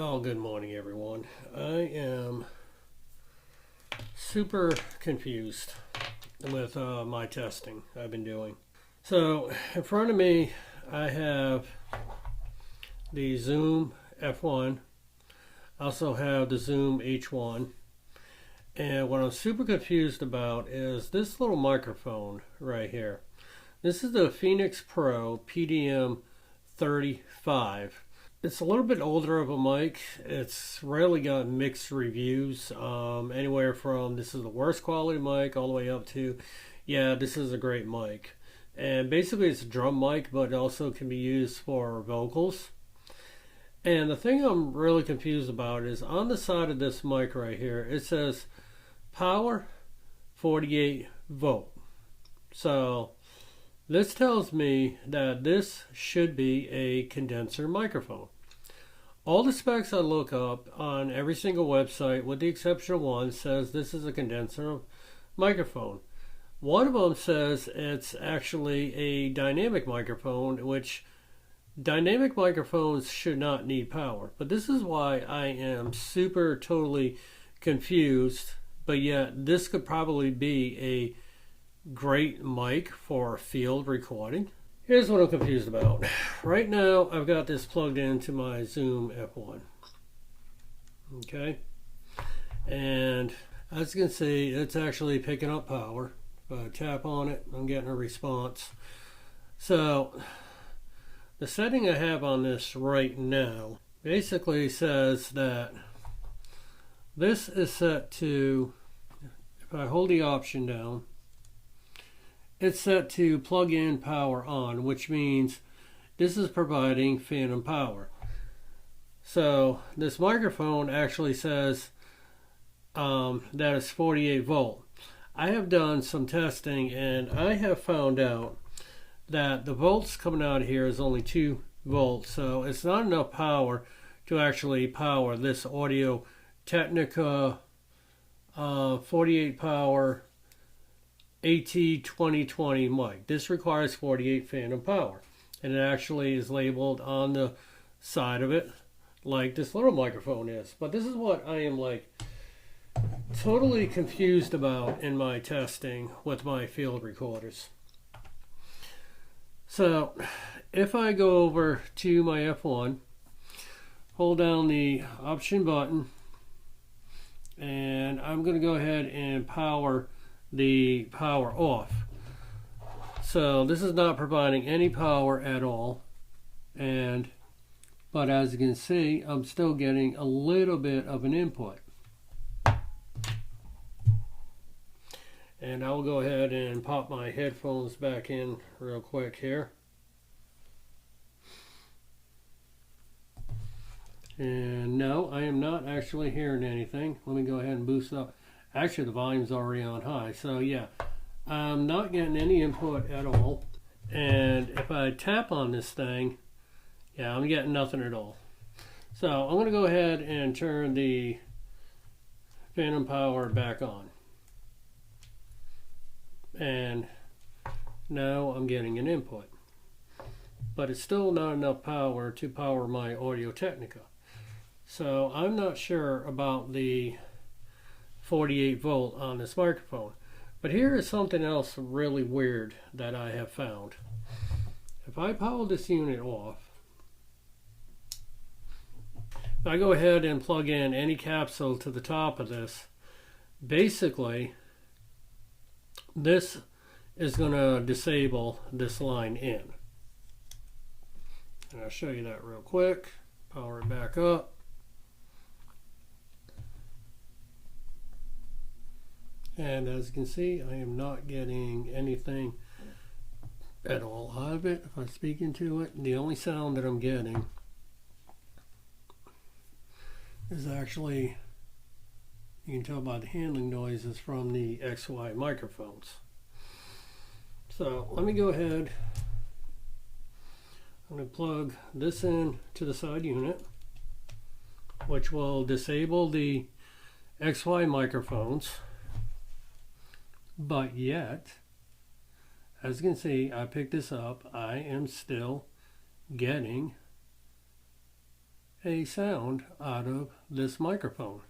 Well, good morning, everyone. I am super confused with my testing I've been doing. So, in front of me, I have the Zoom F1. I also have the Zoom H1. And what I'm super confused about is this little microphone right here. This is the Phenyx PDM35. It's a little bit older of a mic. It's rarely got mixed reviews, anywhere from this is the worst quality mic all the way up to, yeah, this is a great mic. And basically it's a drum mic, but it also can be used for vocals. And the thing I'm really confused about is on the side of this mic right here, it says power 48 volt. So this tells me that this should be a condenser microphone. All the specs I look up on every single website, with the exception of one, says this is a condenser microphone. One of them says it's actually a dynamic microphone, which dynamic microphones should not need power. But this is why I am super totally confused, but yet this could probably be a great mic for field recording. Here's what I'm confused about. Right now I've got this plugged into my Zoom F1. Okay, and as you can see, it's actually picking up power. If I tap on it, I'm getting a response. So the setting I have on this right now basically says that this is set to, if I hold the option down, it's set to plug in power on, which means this is providing phantom power. So this microphone actually says that it's 48 volt. I have done some testing and I have found out that the volts coming out of here is only 2 volts. So it's not enough power to actually power this Audio Technica 48 power AT2020 mic. This requires 48 phantom power, and it actually is labeled on the side of it like this little microphone is. But this is what I am like totally confused about in my testing with my field recorders. So if I go over to my F1, hold down the option button, and I'm going to go ahead and power the power off. So this is not providing any power at all, but as you can see, I'm still getting a little bit of an input. And I'll go ahead and pop my headphones back in real quick here. And no, I am not actually hearing anything. Let me go ahead and boost up. Actually, the volume's already on high. So yeah, I'm not getting any input at all. And if I tap on this thing, yeah, I'm getting nothing at all. So I'm going to go ahead and turn the phantom power back on. And now I'm getting an input. But it's still not enough power to power my Audio Technica. So I'm not sure about the 48 volt on this microphone. But here is something else really weird that I have found. If I power this unit off, if I go ahead and plug in any capsule to the top of this, basically this is going to disable this line in. And I'll show you that real quick. Power it back up. And as you can see, I am not getting anything at all out of it if I speak into it. The only sound that I'm getting is actually, you can tell by the handling noises from the XY microphones. So let me go ahead. I'm going to plug this in to the side unit, which will disable the XY microphones. But yet, as you can see, I picked this up. I am still getting a sound out of this microphone,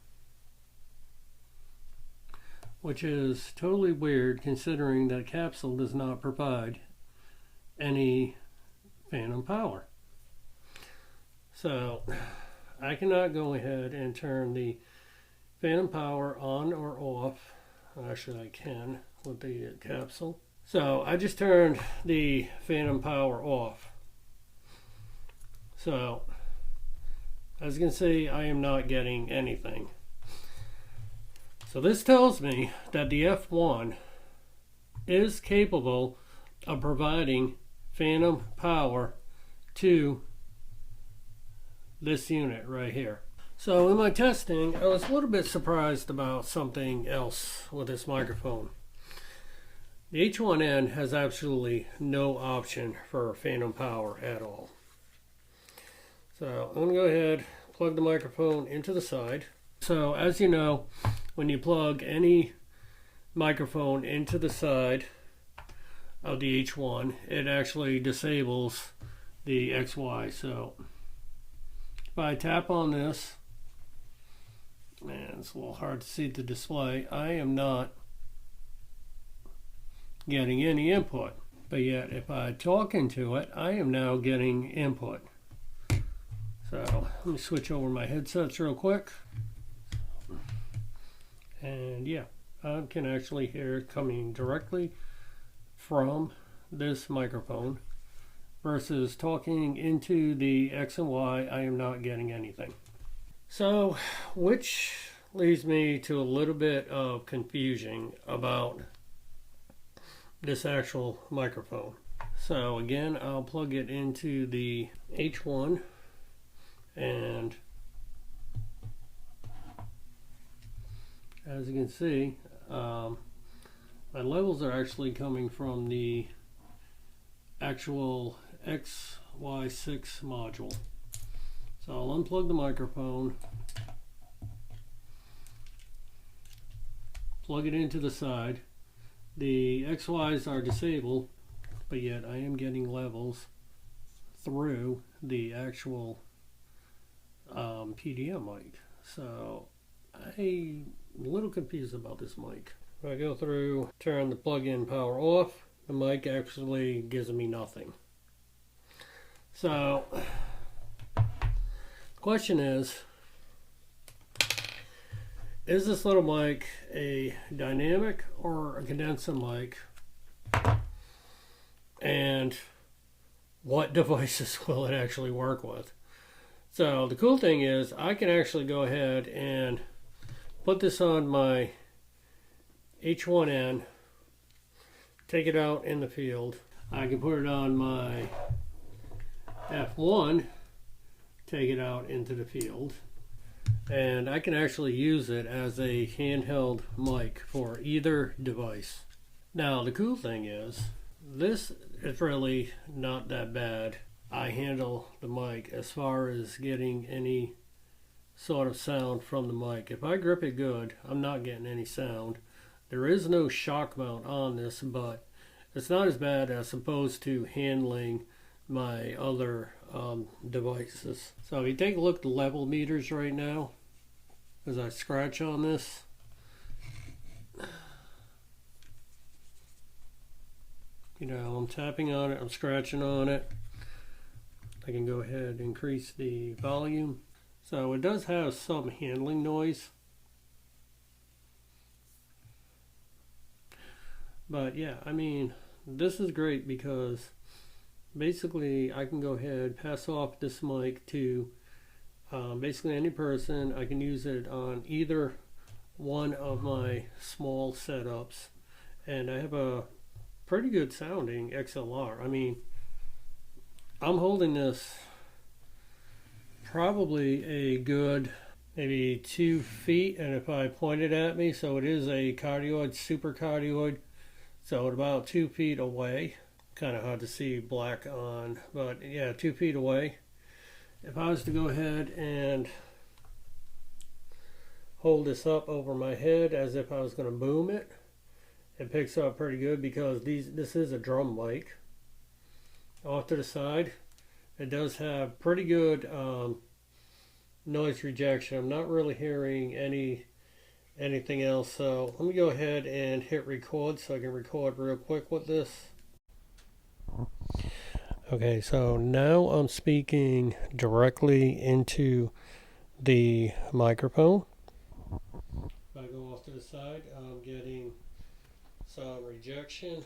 which is totally weird considering that capsule does not provide any phantom power. So I cannot go ahead and turn the phantom power on or off. Actually, I can with the capsule. So I just turned the phantom power off. So as you can see, I am not getting anything. So this tells me that the F1 is capable of providing phantom power to this unit right here. So in my testing, I was a little bit surprised about something else with this microphone. The H1N has absolutely no option for phantom power at all. So I'm going to go ahead, plug the microphone into the side. So as you know, when you plug any microphone into the side of the H1, it actually disables the XY. So if I tap on this, man, it's a little hard to see the display, I am not getting any input. But yet if I talk into it, I am now getting input. So let me switch over my headsets real quick. And yeah, I can actually hear it coming directly from this microphone versus talking into the X and Y. I am not getting anything. So, which leads me to a little bit of confusion about this actual microphone. So again, I'll plug it into the H1, and as you can see, my levels are actually coming from the actual XY6 module. So I'll unplug the microphone, plug it into the side. The XYs are disabled, but yet I am getting levels through the actual PDM mic. So I'm a little confused about this mic. If I go through, turn the plug-in power off, the mic actually gives me nothing. So the question is this little mic a dynamic or a condenser mic? And what devices will it actually work with? So the cool thing is I can actually go ahead and put this on my H1N, take it out in the field. I can put it on my F1, take it out into the field, and I can actually use it as a handheld mic for either device. Now the cool thing is this is really not that bad. I handle the mic as far as getting any sort of sound from the mic. If I grip it good, I'm not getting any sound. There is no shock mount on this, but it's not as bad as opposed to handling my other devices. So if you take a look at the level meters right now, as I scratch on this, you know, I'm tapping on it, I'm scratching on it. I can go ahead and increase the volume. So it does have some handling noise. But yeah, I mean, this is great because basically I can go ahead, pass off this mic to basically any person. I can use it on either one of my small setups, and I have a pretty good sounding XLR. I mean, I'm holding this probably a good maybe 2 feet, and if I point it at me, so it is a cardioid, super cardioid, so at about 2 feet away. Kind of hard to see black on, but yeah, 2 feet away. If I was to go ahead and hold this up over my head as if I was going to boom it, it picks up pretty good because this is a drum mic. Off to the side, it does have pretty good noise rejection. I'm not really hearing anything else. So let me go ahead and hit record so I can record real quick with this. Okay, so now I'm speaking directly into the microphone. If I go off to the side, I'm getting some rejection.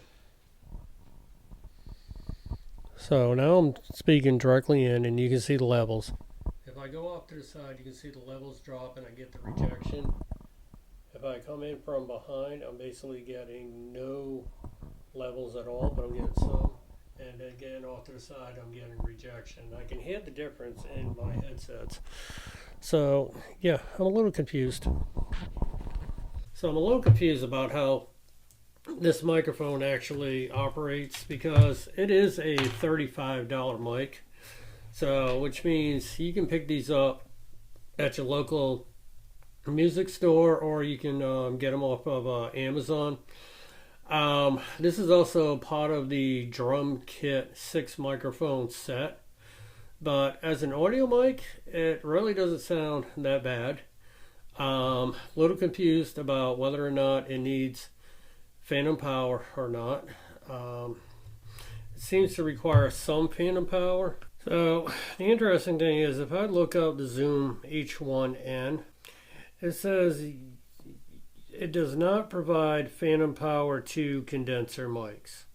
So now I'm speaking directly in, and you can see the levels. If I go off to the side, you can see the levels drop and I get the rejection. If I come in from behind, I'm basically getting no levels at all, but I'm getting some. And again, off to the side, I'm getting rejection. I can hear the difference in my headsets. So, yeah, I'm a little confused. So I'm a little confused about how this microphone actually operates because it is a $35 mic. So, which means you can pick these up at your local music store or you can get them off of Amazon. This is also part of the drum kit 6 microphone set, but as an audio mic it really doesn't sound that bad. A little confused about whether or not it needs phantom power or not. It seems to require some phantom power. So the interesting thing is if I look up the Zoom H1N, it says it does not provide phantom power to condenser mics.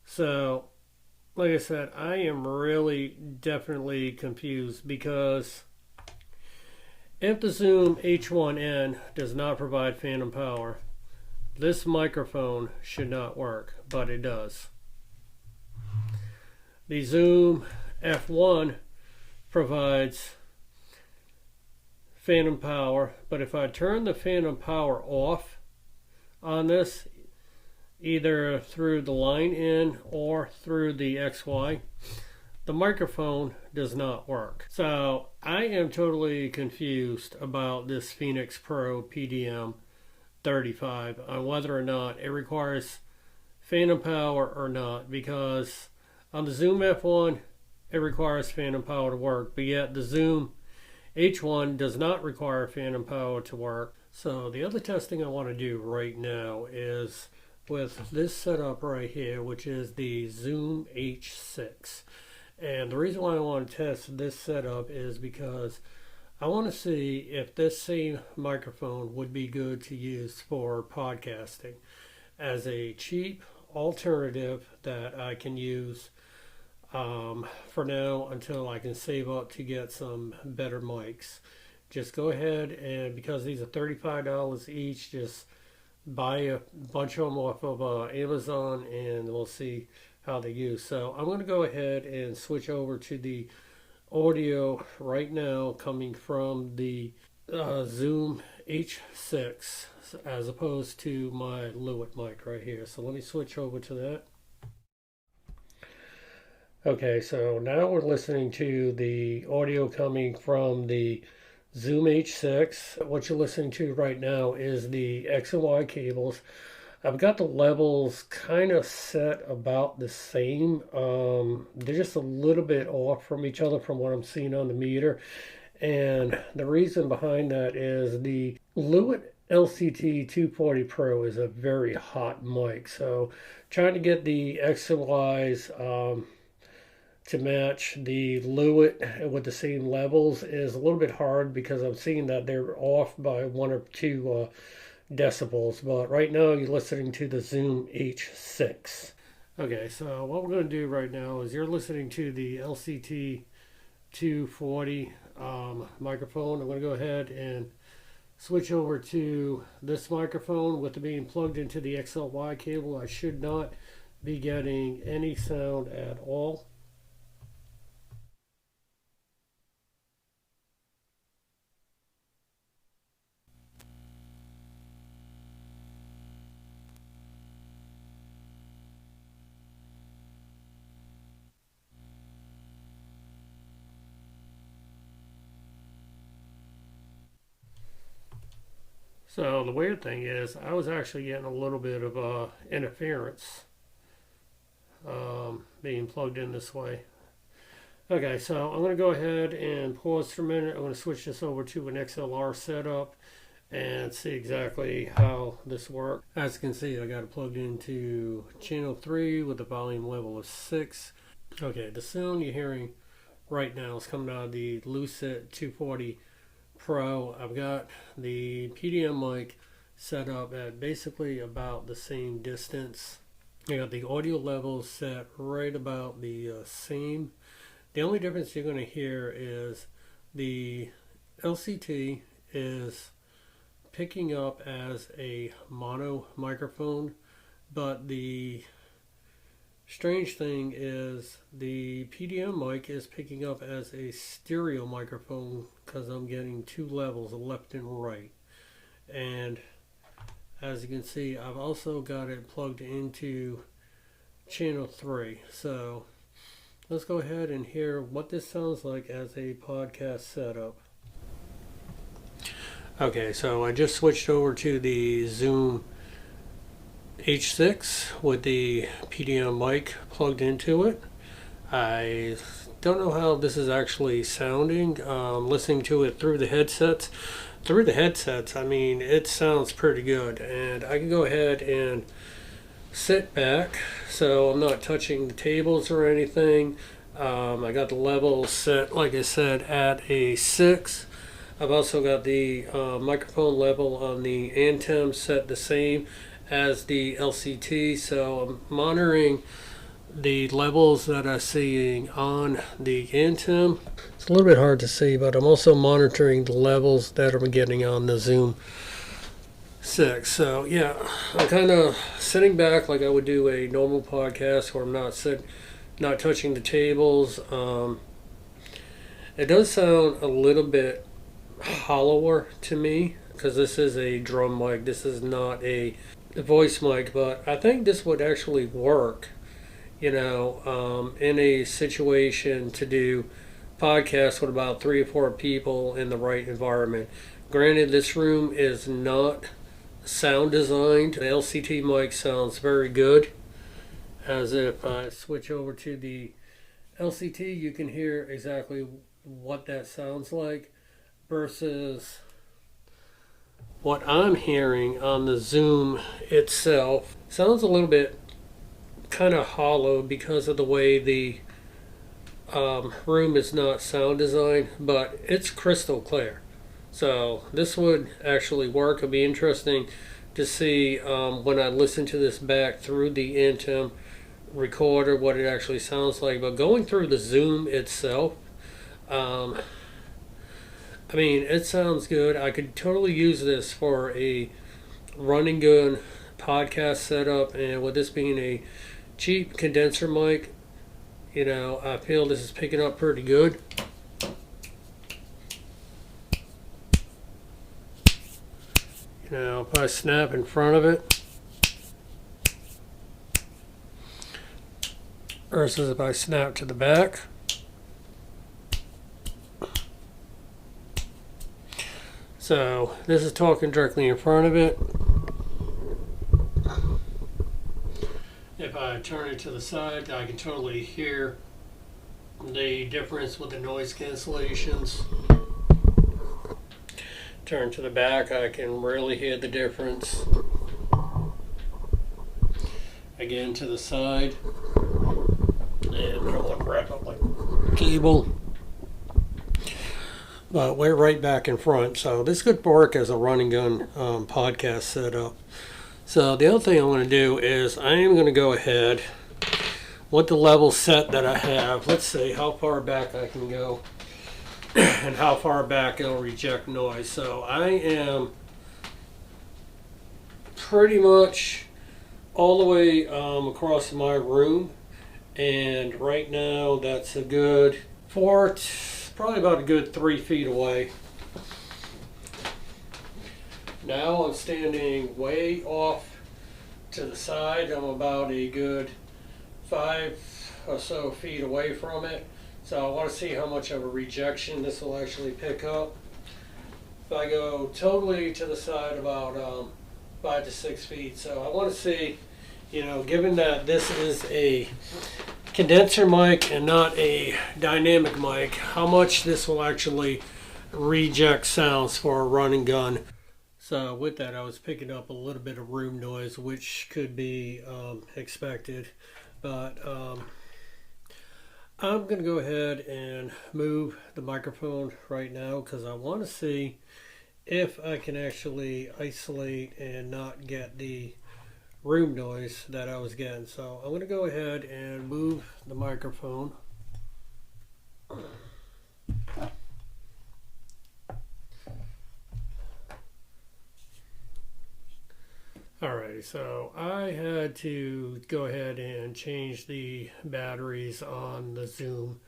So, like I said, I am really definitely confused because if the Zoom H1N does not provide phantom power, this microphone should not work, but it does. The Zoom F1 provides phantom power, but if I turn the phantom power off on this, either through the line in or through the XY, the microphone does not work. So I am totally confused about this Phenyx PDM35 on whether or not it requires phantom power or not, because on the Zoom F1 it requires phantom power to work, but yet the Zoom H1 does not require phantom power to work. So the other testing I want to do right now is with this setup right here, which is the Zoom H6. And the reason why I want to test this setup is because I want to see if this same microphone would be good to use for podcasting as a cheap alternative that I can use for now until I can save up to get some better mics. Just go ahead and, because these are $35 each, just buy a bunch of them off of Amazon and we'll see how they use. So I'm going to go ahead and switch over to the audio right now coming from the Zoom H6 as opposed to my Lewitt mic right here. So let me switch over to that. Okay, so now we're listening to the audio coming from the Zoom H6. What you're listening to right now is the X and Y cables. I've got the levels kind of set about the same. They're just a little bit off from each other from what I'm seeing on the meter. And the reason behind that is the Lewitt LCT 240 Pro is a very hot mic. So trying to get the X and Ys to match the Lewitt with the same levels is a little bit hard because I'm seeing that they're off by 1 or 2 decibels. But right now you're listening to the Zoom H6. Okay, so what we're going to do right now is you're listening to the LCT 240 microphone. I'm going to go ahead and switch over to this microphone with it being plugged into the XLY cable. I should not be getting any sound at all. So the weird thing is I was actually getting a little bit of interference being plugged in this way. Okay, so I'm going to go ahead and pause for a minute. I'm going to switch this over to an XLR setup and see exactly how this works. As you can see, I got it plugged into channel 3 with a volume level of 6. Okay, the sound you're hearing right now is coming out of the Lucid 240 Pro. I've got the PDM mic set up at basically about the same distance. I got the audio levels set right about the same. The only difference you're going to hear is the LCT is picking up as a mono microphone, but the strange thing is the PDM mic is picking up as a stereo microphone because I'm getting two levels, left and right. And as you can see, I've also got it plugged into channel 3. So let's go ahead and hear what this sounds like as a podcast setup. Okay, so I just switched over to the Zoom H6 with the PDM mic plugged into it. I don't know how this is actually sounding. Listening to it through the headsets. I mean, it sounds pretty good. And I can go ahead and sit back so I'm not touching the tables or anything. I got the level set, like I said, at a 6. I've also got the microphone level on the Anthem set the same as the LCT, so I'm monitoring the levels that I'm seeing on the Anthem. It's a little bit hard to see, but I'm also monitoring the levels that I'm getting on the Zoom 6. So yeah, I'm kind of sitting back like I would do a normal podcast where I'm not touching the tables. It does sound a little bit hollower to me because this is a drum mic. This is not a voice mic, but I think this would actually work, in a situation to do podcasts with about 3 or 4 people in the right environment. Granted, this room is not sound designed. The LCT mic sounds very good. As if I switch over to the LCT, you can hear exactly what that sounds like versus what I'm hearing on the Zoom itself. Sounds a little bit kind of hollow because of the way the room is not sound designed, but it's crystal clear. So this would actually work. It'd be interesting to see when I listen to this back through the Anthem recorder what it actually sounds like. But going through the Zoom itself, I mean, it sounds good. I could totally use this for a run and gun podcast setup, and with this being a cheap condenser mic, I feel this is picking up pretty good. If I snap in front of it versus if I snap to the back. So this is talking directly in front of it. If I turn it to the side, I can totally hear the difference with the noise cancellations. Turn to the back, I can really hear the difference. Again to the side. And I'll wrap up like cable. But we're right back in front. So this could work as a run and gun podcast setup. So the other thing I'm going to do is I am going to go ahead with the level set that I have. Let's see how far back I can go and how far back it'll reject noise. So I am pretty much all the way across my room, and right now that's a good probably about a good 3 feet away. Now I'm standing way off to the side. I'm about a good 5 or so feet away from it. So I want to see how much of a rejection this will actually pick up. If I go totally to the side, about 5 to 6 feet. So I want to see, given that this is a condenser mic and not a dynamic mic, how much this will actually reject sounds for a run and gun. So with that, I was picking up a little bit of room noise, which could be expected. But I'm going to go ahead and move the microphone right now because I want to see if I can actually isolate and not get the room noise that I was getting. So I'm going to go ahead and move the microphone. Alrighty, so I had to go ahead and change the batteries on the Zoom.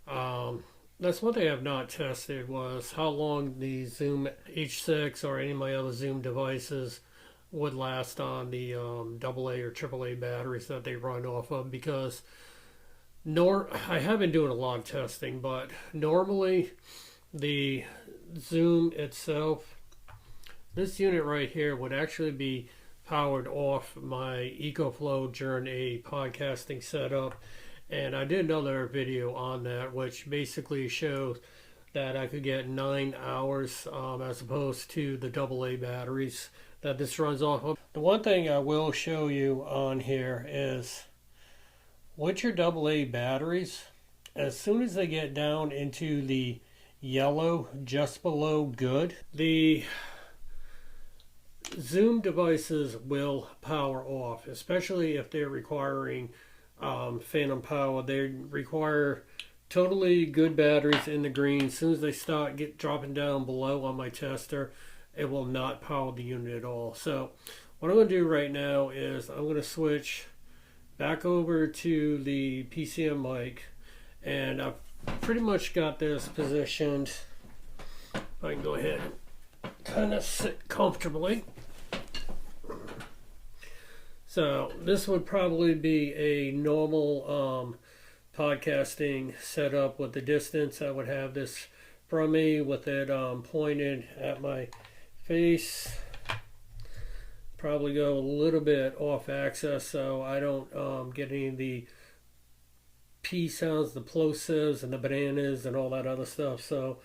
That's one thing I've not tested was how long the Zoom H6 or any of my other Zoom devices would last on the AA or AAA batteries that they run off of, because I have been doing a lot of testing, but normally the Zoom itself, this unit right here would actually be powered off my EcoFlow during a podcasting setup. And I did another video on that, which basically shows that I could get 9 hours as opposed to the AA batteries that this runs off of. The one thing I will show you on here is with your AA batteries, as soon as they get down into the yellow just below good, the Zoom devices will power off, especially if they're requiring phantom power. They require totally good batteries in the green. As soon as they start dropping down below on my tester, it will not power the unit at all. So what I'm going to do right now is I'm going to switch back over to the PCM mic, and I've pretty much got this positioned. If I can go ahead and kind of sit comfortably. So this would probably be a normal podcasting setup with the distance. I would have this from me with it pointed at my face. Probably go a little bit off axis so I don't get any of the P sounds, the plosives and the bananas and all that other stuff. So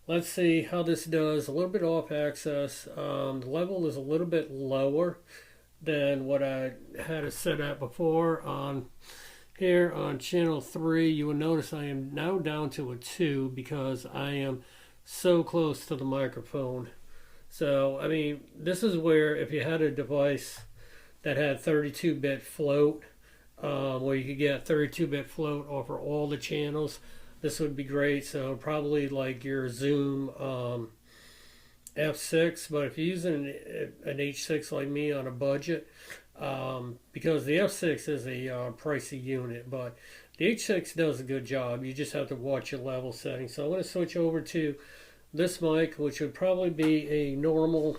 let's see how this does. A little bit off axis. The level is a little bit lower than what I had it set at before. On here on channel 3, you will notice I am now down to a 2 because I am so close to the microphone. So I mean, this is where if you had a device that had 32-bit float, where you could get 32-bit float over all the channels, this would be great. So probably like your Zoom F6, but if you're using an H6 like me on a budget, because the F6 is a pricey unit, but the H6 does a good job. You just have to watch your level settings. So I'm going to switch over to this mic, which would probably be a normal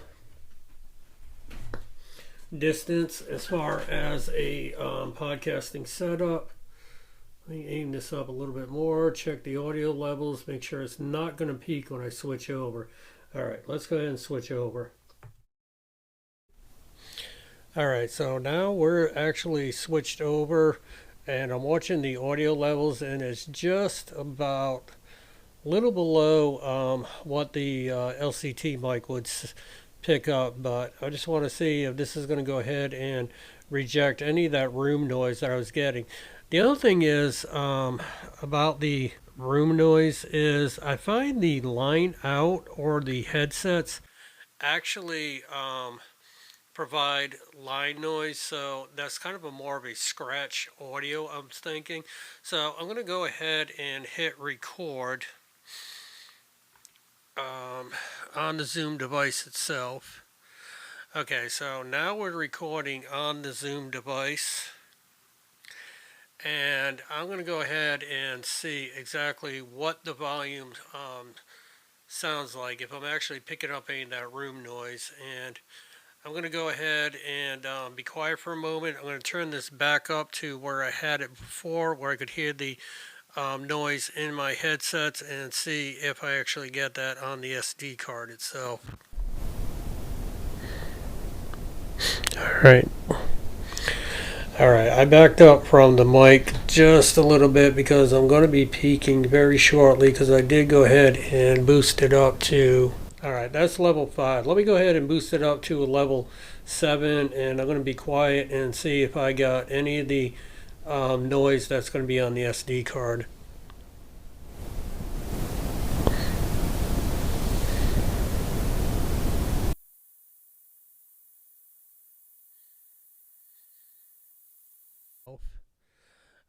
distance as far as a podcasting setup. Let me aim this up a little bit more, check the audio levels, make sure it's not going to peak when I switch over. Alright, let's go ahead and switch over. Alright, so now we're actually switched over and I'm watching the audio levels, and it's just about a little below what the LCT mic would pick up, but I just want to see if this is going to go ahead and reject any of that room noise that I was getting. The other thing is about the room noise is I find the line out or the headsets actually provide line noise, so that's kind of a more of a scratch audio, I'm thinking. So I'm going to go ahead and hit record on the Zoom device itself. Okay, so now we're recording on the Zoom device. And I'm going to go ahead and see exactly what the volume sounds like, if I'm actually picking up any of that room noise. And I'm going to go ahead and be quiet for a moment. I'm going to turn this back up to where I had it before, where I could hear the noise in my headsets, and see if I actually get that on the SD card itself. Alright. Alright, I backed up from the mic just a little bit because I'm going to be peaking very shortly because I did go ahead and boost it up to... Alright, that's level 5. Let me go ahead and boost it up to a level 7, and I'm going to be quiet and see if I got any of the noise that's going to be on the SD card.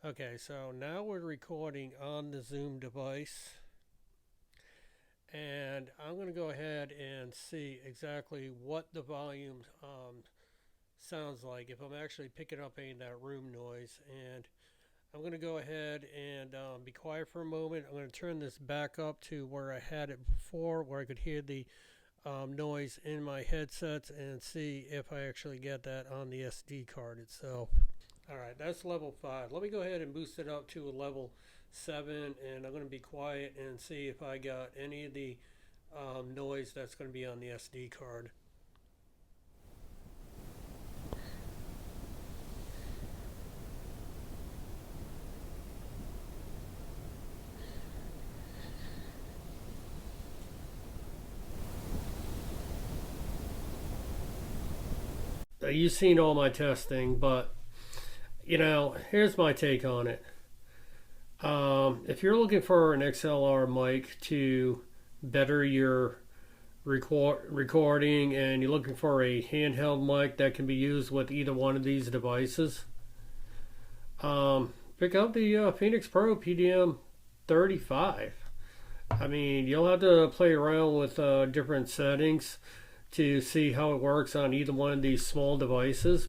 Okay, so now we're recording on the Zoom device, and I'm going to go ahead and see exactly what the volume sounds like if I'm actually picking up any of that room noise. And I'm going to go ahead and be quiet for a moment. I'm going to turn this back up to where I had it before, where I could hear the noise in my headsets, and see if I actually get that on the SD card itself. Alright, that's level 5. Let me go ahead and boost it up to a level 7, and I'm going to be quiet and see if I got any of the noise that's going to be on the SD card. You've seen all my testing, but here's my take on it. If you're looking for an XLR mic to better your recording, and you're looking for a handheld mic that can be used with either one of these devices, pick up the Phenyx PDM35. I mean, you'll have to play around with different settings to see how it works on either one of these small devices.